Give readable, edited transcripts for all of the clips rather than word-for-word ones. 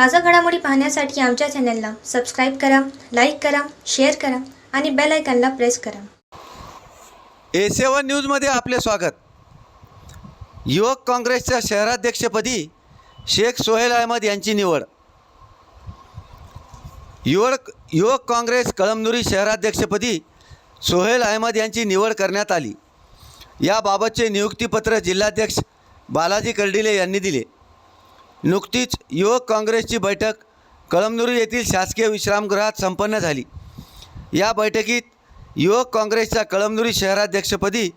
ताज़ा घडामोडी पाहण्यासाठी आमच्या चॅनलला सबस्क्राईब करा, लाईक करा, शेअर करा आणि बेल आयकॉनला प्रेस करा. A7 न्यूजमध्ये आपले स्वागत. युवक काँग्रेसच्या शहराध्यक्षपदी शेख सोहेल अहमद यांची निवड. युवक काँग्रेस कळमनुरी शहराध्यक्षपदी सोहेल अहमद यांची निवड करण्यात आली. याबाबतचे नियुक्तीपत्र जिल्हाध्यक्ष बालाजी कर्डिले यांनी दिले. नुकतीच युवक काँग्रेसची बैठक कळमनुरी येथील शासकीय विश्रामगृहात संपन्न झाली. या बैठकीत युवक काँग्रेसच्या कळमनुरी शहराध्यक्षपदी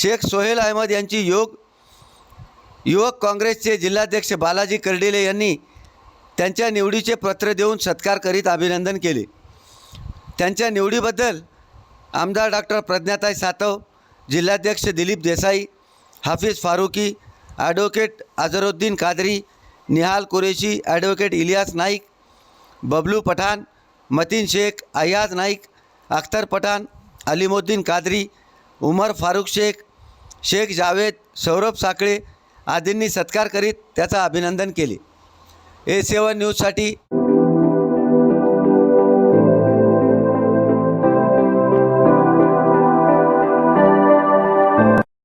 शेख सोहेल अहमद यांची युवक काँग्रेसचे जिल्हाध्यक्ष बालाजी कर्डिले यांनी त्यांच्या निवडीचे पत्र देऊन सत्कार करीत अभिनंदन केले. त्यांच्या निवडीबद्दल आमदार डॉक्टर प्रज्ञाताई सातव, जिल्हाध्यक्ष दिलीप देसाई, हाफिज फारुकी, ॲडव्होकेट अझरुद्दीन कादरी, निहाल कुरेशी, ॲडव्होकेट इलियास नाईक, बबलू पठाण, मतीन शेख, अयाज नाईक, अख्तर पठाण, अलिमुद्दीन कादरी, उमर फारुक शेख, शेख जावेद, सौरभ साखळे आदींनी सत्कार करीत त्याचा अभिनंदन केले. A7 न्यूजसाठी